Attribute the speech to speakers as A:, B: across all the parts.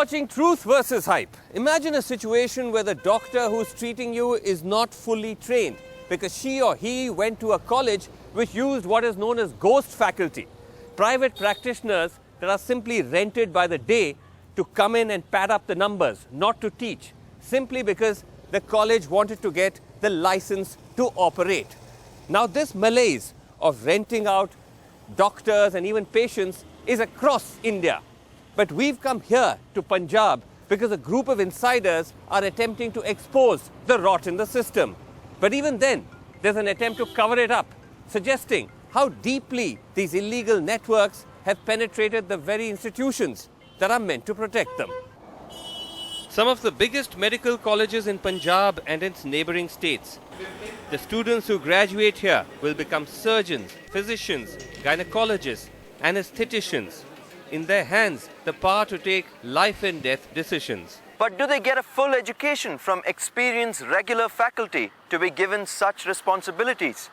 A: watching Truth versus Hype. Imagine a situation where the doctor who's treating you is not fully trained because she or he went to a college which used what is known as ghost faculty. Private practitioners that are simply rented by the day to come in and pad up the numbers, not to teach, simply because the college wanted to get the license to operate. Now this malaise of renting out doctors and even patients is across India. But we've come here to Punjab because a group of insiders are attempting to expose the rot in the system. But even then, there's an attempt to cover it up, suggesting how deeply these illegal networks have penetrated the very institutions that are meant to protect them. Some of the biggest medical colleges in Punjab and its neighboring states. The students who graduate here will become surgeons, physicians, gynecologists, aestheticians. In their hands, the power to take life and death decisions.
B: But do they get a full education from experienced regular faculty to be given such responsibilities?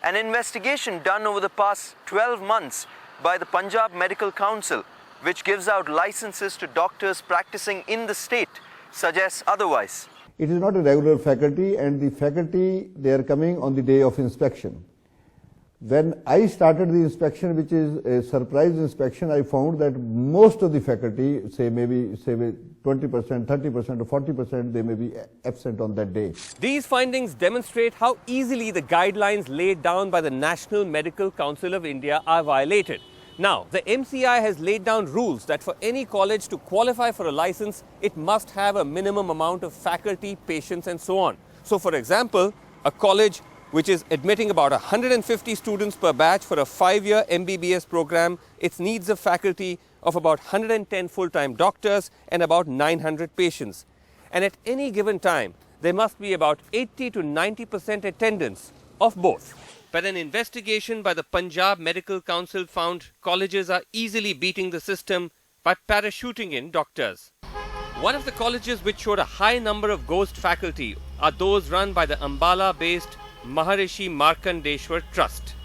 B: An investigation done over the past 12 months by the Punjab Medical Council, which gives out licenses to doctors practicing in the state, suggests otherwise.
C: It is not a regular faculty, and the faculty, they are coming on the day of inspection. When I started the inspection, which is a surprise inspection, I found that most of the faculty, maybe 20%, 30% or 40%, they may be absent on that day.
A: These findings demonstrate how easily the guidelines laid down by the National Medical Council of India are violated. Now, the MCI has laid down rules that for any college to qualify for a license, it must have a minimum amount of faculty, patients and so on. So, for example, a college which is admitting about 150 students per batch for a 5-year MBBS program, it needs a faculty of about 110 full-time doctors and about 900 patients. And at any given time, there must be about 80 to 90% attendance of both. But an investigation by the Punjab Medical Council found colleges are easily beating the system by parachuting in doctors. One of the colleges which showed a high number of ghost faculty are those run by the Ambala-based Maharishi Markandeshwar Trust.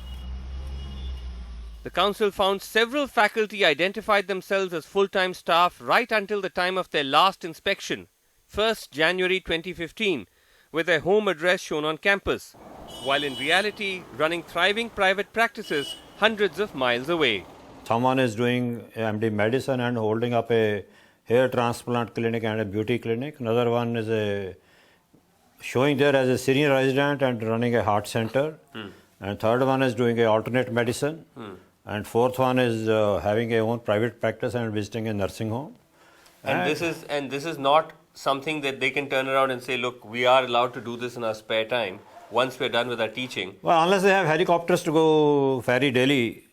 A: The council found several faculty identified themselves as full-time staff right until the time of their last inspection, 1st January 2015, with their home address shown on campus, while in reality running thriving private practices hundreds of miles away.
D: Someone is doing MD medicine and holding up a hair transplant clinic and a beauty clinic. Another one is showing there as a senior resident and running a heart center. And third one is doing a alternate medicine. And fourth one is having a own private practice and visiting a nursing home.
A: And this is not something that they can turn around and say, look, we are allowed to do this in our spare time once we're done with our teaching.
D: Well, unless they have helicopters to go ferry daily,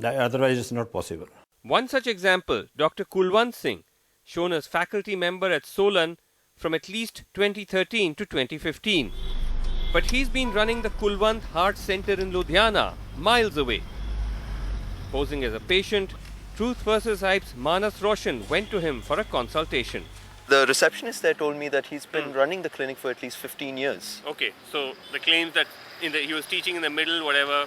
D: otherwise it's not possible.
A: One such example, Dr. Kulwant Singh, shown as faculty member at Solan from at least 2013 to 2015. But he's been running the Kulwant Heart Center in Ludhiana, miles away. Posing as a patient, Truth vs. Hype's Manas Roshan went to him for a consultation.
B: The receptionist there told me that he's been running the clinic for at least 15 years.
A: Okay, so the claims that he was teaching in the middle, whatever,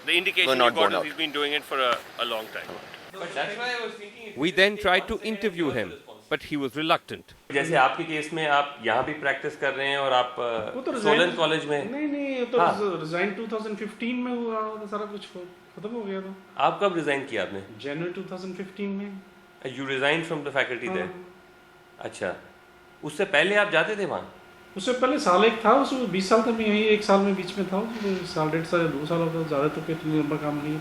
A: the indication you got is he's been doing it for a long time. But that's why I was thinking. We then tried to interview him, but he was reluctant.
E: जैसे आपके case में आप यहाँ भी practice कर रहे हैं और आप सोलन कॉलेज में
F: नहीं ये तो रिजाइन 2015 में हुआ सारा कुछ खत्म हो गया था।
E: आप कब रिजाइन किया आपने?
F: जनवरी 2015 में।
E: You resigned from the faculty there. अच्छा, उससे पहले आप जाते थे वहाँ?
F: उससे पहले साल एक था, उसमें 20 साल तक मैं यही 1 साल में बीच में था, साल 1.5 साल 2 साल होता, ज़्यादा तो कोई लंबा काम नहीं।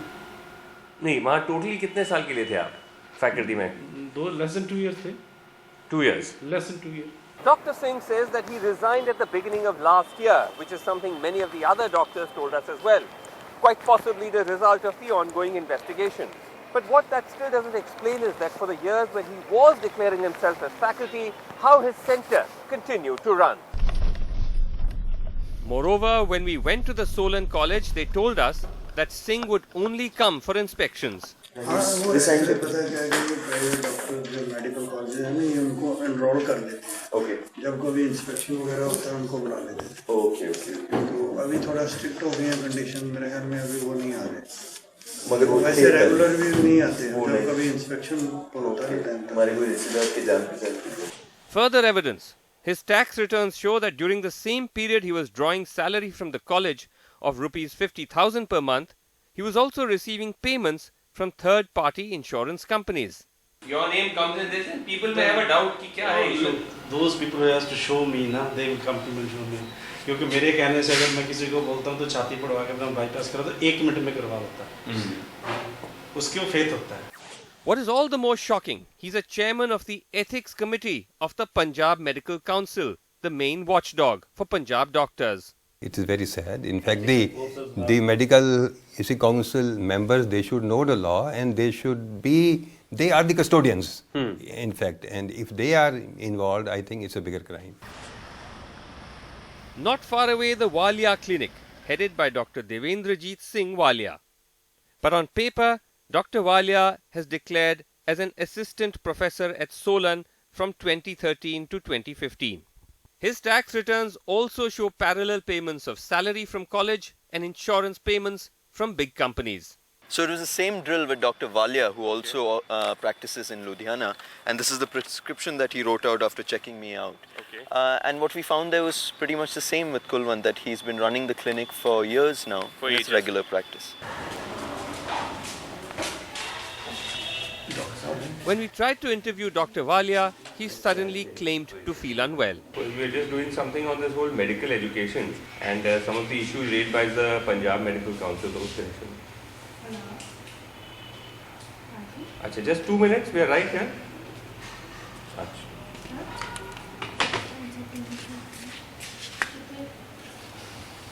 E: नहीं, वहाँ टोटली कितने साल के लिए थे आप फैकल्टी में?
F: less than 2 years थे।
E: 2 years?
F: Less than 2 years.
A: Dr. Singh says that he resigned at the beginning of last year, which is something many of the other doctors told us as well. Quite possibly the result of the ongoing investigation. But what that still doesn't explain is that for the years when he was declaring himself as faculty, how his center continued to run. Moreover, when we went to the Solan College, they told us that Singh would only come for inspections.
G: Resign से पता क्या है कि private doctor जो medical college है ना ये उनको एनरोल कर लेते हैं। ओके। जब कोई इंस्पेक्शन वगैरह होता है उनको बुला लेते हैं। Okay okay. तो अभी थोड़ा स्ट्रिक्ट हो गए हैं कंडीशन, मेरे ख्याल में अभी वो नहीं आ रहे।
H: मगर वो
G: वैसे रेगुलर भी नहीं आते हैं, जब कभी इंस्पेक्शन होता है टाइम तक।
H: हमारे कोई रिश्तेदार की जान पहचान।
A: Further evidence. His tax returns show that during the same period he was drawing salary from the college of rupees 50,000 per month, he was also receiving payments from third-party insurance companies.
E: Your name comes in this and people may have a doubt कि क्या है issue.
F: Those people who has to show me ना, they will come to me show me. क्योंकि मेरे कहने से अगर मैं किसी को बोलता हूँ तो छाती पड़वा के अपना बाईपास करा तो 1 मिनट में करवा देता है। उसके वो फेथ होता है।
A: What is all the more shocking, he's a chairman of the Ethics Committee of the Punjab Medical Council, the main watchdog for Punjab doctors.
I: It is very sad. In fact, the medical council members, they should know the law and they are the custodians, in fact. And if they are involved, I think it's a bigger crime.
A: Not far away, the Walia Clinic, headed by Dr. Devendrajit Singh Walia. But on paper, Dr. Walia has declared as an assistant professor at Solan from 2013 to 2015. His tax returns also show parallel payments of salary from college and insurance payments from big companies.
B: So it was the same drill with Dr. Walia, who also practices in Ludhiana, and this is the prescription that he wrote out after checking me out.
E: Okay.
B: And what we found there was pretty much the same with Kulwan, that he's been running the clinic for years now.
E: For
B: It's
E: ages.
B: regular practice.
A: When we tried to interview Dr. Walia, he suddenly claimed to feel unwell.
E: We are just doing something on this whole medical education and some of the issues raised by the Punjab Medical Council, those things. Achha, just 2 minutes, we are right here. Achha.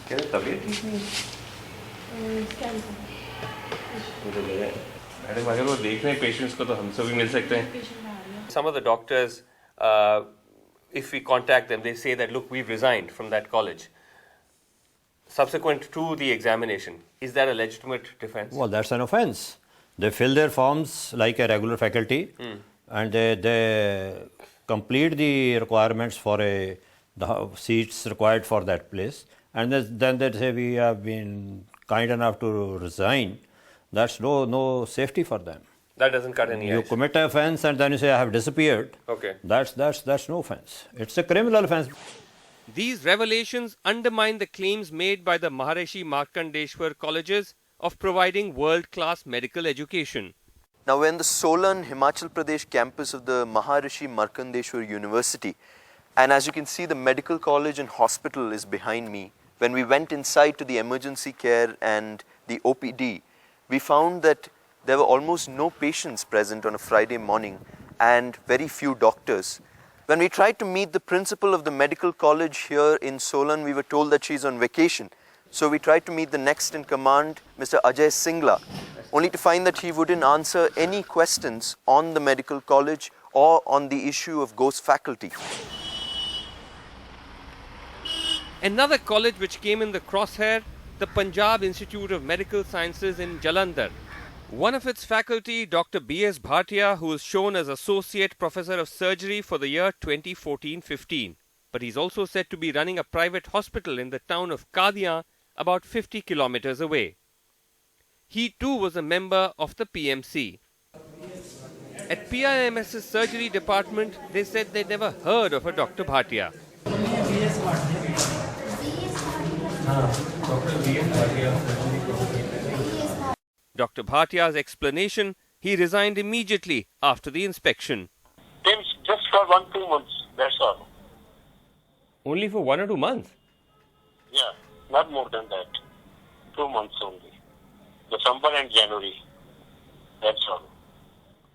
E: क्या तबीयत ठीक नहीं मुझे लगा madam अगर वो देख रहे हैं पेशेंट्स को तो हमसे भी मिल सकते हैं.
A: Some of the doctors, if we contact them, they say that, look, we've resigned from that college. Subsequent to the examination, is that a legitimate defense?
D: Well, that's an offense. They fill their forms like a regular faculty and they complete the requirements for the seats required for that place. And then they say, we have been kind enough to resign. That's no safety for them.
A: That doesn't cut any
D: You
A: ice.
D: commit an offense and then you say, I have disappeared.
A: Okay.
D: That's no offense. It's a criminal offense.
A: These revelations undermine the claims made by the Maharishi Markandeshwar colleges of providing world-class medical education.
B: Now we're in the Solan, Himachal Pradesh campus of the Maharishi Markandeshwar University. And as you can see, the medical college and hospital is behind me. When we went inside to the emergency care and the OPD, we found that there were almost no patients present on a Friday morning and very few doctors. When we tried to meet the principal of the medical college here in Solan, we were told that she's on vacation. So we tried to meet the next in command, Mr. Ajay Singla, only to find that he wouldn't answer any questions on the medical college or on the issue of ghost faculty.
A: Another college which came in the crosshair, the Punjab Institute of Medical Sciences in Jalandhar. One of its faculty, Dr. B.S. Bhatia, who is shown as Associate Professor of Surgery for the year 2014-15. But he's also said to be running a private hospital in the town of Kadia, about 50 kilometers away. He too was a member of the PMC. At PIMS's surgery department, they said they'd never heard of a Dr. Bhatia. Dr. Bhatia's explanation, he resigned immediately after the inspection.
J: Just for 1-2 months, that's all.
A: Only for 1 or 2 months?
J: Yeah, not more than that. 2 months only. December and January. That's all.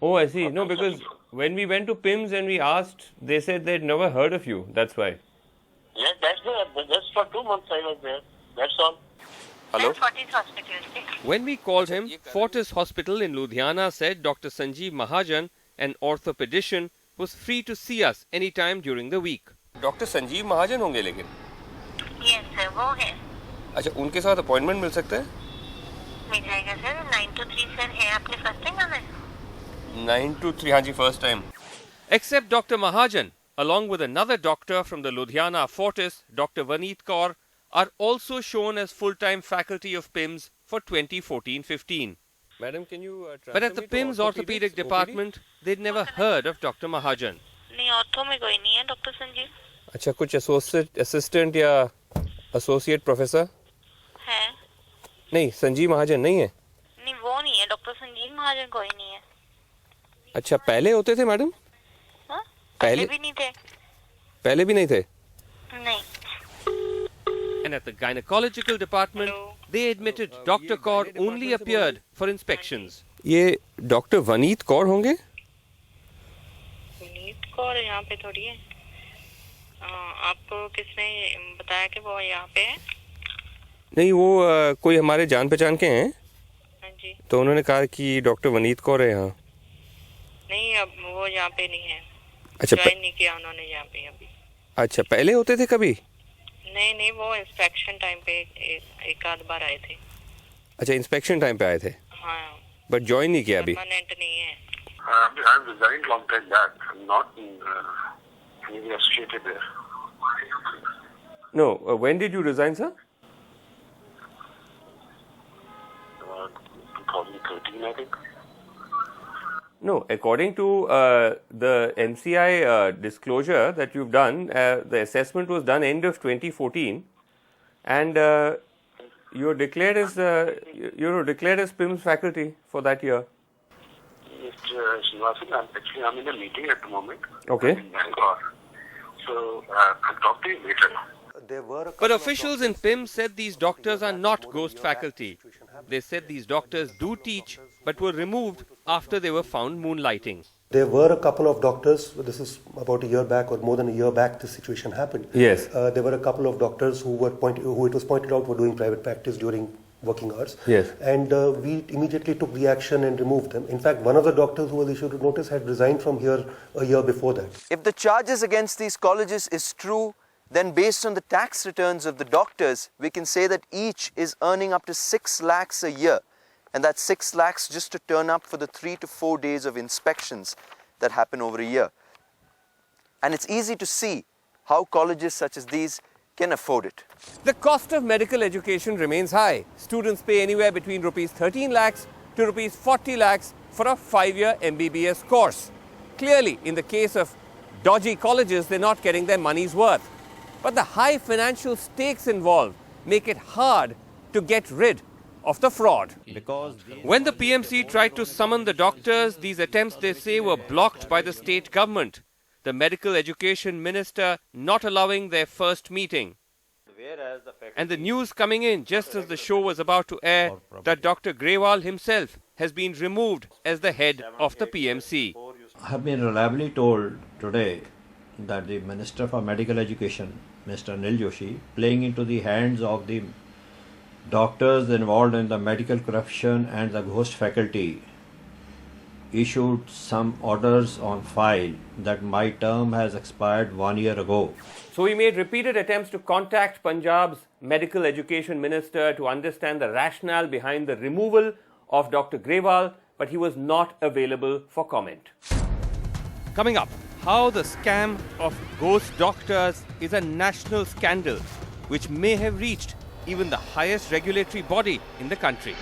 A: Oh, I see. No, because when we went to PIMS and we asked, they said they'd never heard of you. That's why.
J: Yeah, that's good. Just for 2 months I was there. That's all.
A: Hello?
J: Fortis Hospital.
A: When we called him, Fortis Hospital in Ludhiana said Dr. Sanjeev Mahajan, an orthopedician, was free to see us anytime during the week. Dr. Sanjeev Mahajan होंगे लेकिन?
J: Yes, sir, वो है.
A: अच्छा, उनके साथ appointment मिल सकता है?
J: मिल जाएगा सर. 9 to 3 सर है. आपने फर्स्ट टाइम आना है?
A: 9 to 3, हाँ जी, first time. Except Dr. Mahajan, along with another doctor from the Ludhiana Fortis, Dr. Vaneet Kaur, are also shown as full-time faculty of PIMS for 2014-15. Madam, can you but at the PIMS orthopedic department, they'd never heard of Dr. Mahajan.
K: नहीं ortho में कोई नहीं है doctor Sanjeev.
A: अच्छा, कुछ assistant या associate professor?
K: है.
A: नहीं, संजीव महाजन नहीं है.
K: नहीं वो नहीं है डॉक्टर संजीव महाजन कोई नहीं है.
A: अच्छा, पहले होते थे मैडम?
K: हाँ?
A: पहले
K: भी नहीं थे.
A: पहले भी नहीं थे?
K: नहीं.
A: And at the gynecological department, they admitted Dr. Kaur only appeared for inspections. ये डॉक्टर वनीत कौर होंगे?
K: वनीत कौर यहाँ पे थोड़ी है. आपको किसने बताया कि वो यहाँ पे है?
A: नहीं, वो कोई हमारे जान पहचान के हैं.
K: हाँ जी.
A: तो उन्होंने कहा कि डॉक्टर वनीत कौर है यहाँ.
K: नहीं, अब वो यहाँ पे नहीं है.
A: अच्छा,
K: ज्वाइन नहीं किया उन्होंने यहाँ पे अभी.
A: अच्छा, पहले होते थे कभी?
K: नहीं, वो इंस्पेक्शन टाइम पे एक आध बार आए थे.
A: अच्छा, इंस्पेक्शन टाइम पे आए थे.
K: हाँ.
A: बट ज्वाइन नहीं किया अभी.
K: परमानेंट नहीं है.
J: I've resigned long time back. I'm not anyway associated there.
A: No, when did you resign, sir?
J: 2013, I think.
A: No, according to the MCI disclosure that you've done, the assessment was done end of 2014, and you're declared as PIMS faculty for that year.
J: I'm in a meeting at the moment.
A: Okay.
J: In Bangalore. So I'll talk to you later.
A: But officials in PIMS said these doctors are not ghost faculty. They said these doctors do teach, but were removed after they were found moonlighting.
L: There were a couple of doctors, this is about a year back or more than a year back this situation happened.
A: Yes.
L: There were a couple of doctors who it was pointed out were doing private practice during working hours.
A: Yes.
L: And we immediately took the action and removed them. In fact, one of the doctors who was issued a notice had resigned from here a year before that.
B: If the charges against these colleges is true, then based on the tax returns of the doctors, we can say that each is earning up to 6 lakhs a year. And that's 6 lakhs just to turn up for the 3 to 4 days of inspections that happen over a year. And it's easy to see how colleges such as these can afford it. The cost of medical education remains high. Students pay anywhere between rupees 13 lakhs to rupees 40 lakhs for a 5-year MBBS course. Clearly, in the case of dodgy colleges, they're not getting their money's worth. But the high financial stakes involved make it hard to get rid of the fraud.
D: Because
A: when the PMC tried to summon the doctors, these attempts, they say, were blocked by the state government. The medical education minister not allowing their first meeting. And the news coming in just as the show was about to air that Dr. Grewal himself has been removed as the head of the PMC.
D: I have been reliably told today that the Minister for Medical Education, Mr. Anil Joshi, playing into the hands of the doctors involved in the medical corruption and the ghost faculty, issued some orders on file that my term has expired 1 year ago.
A: So we made repeated attempts to contact Punjab's medical education minister to understand the rationale behind the removal of Dr. Grewal, but he was not available for comment. Coming up, how the scam of ghost doctors is a national scandal which may have reached even the highest regulatory body in the country.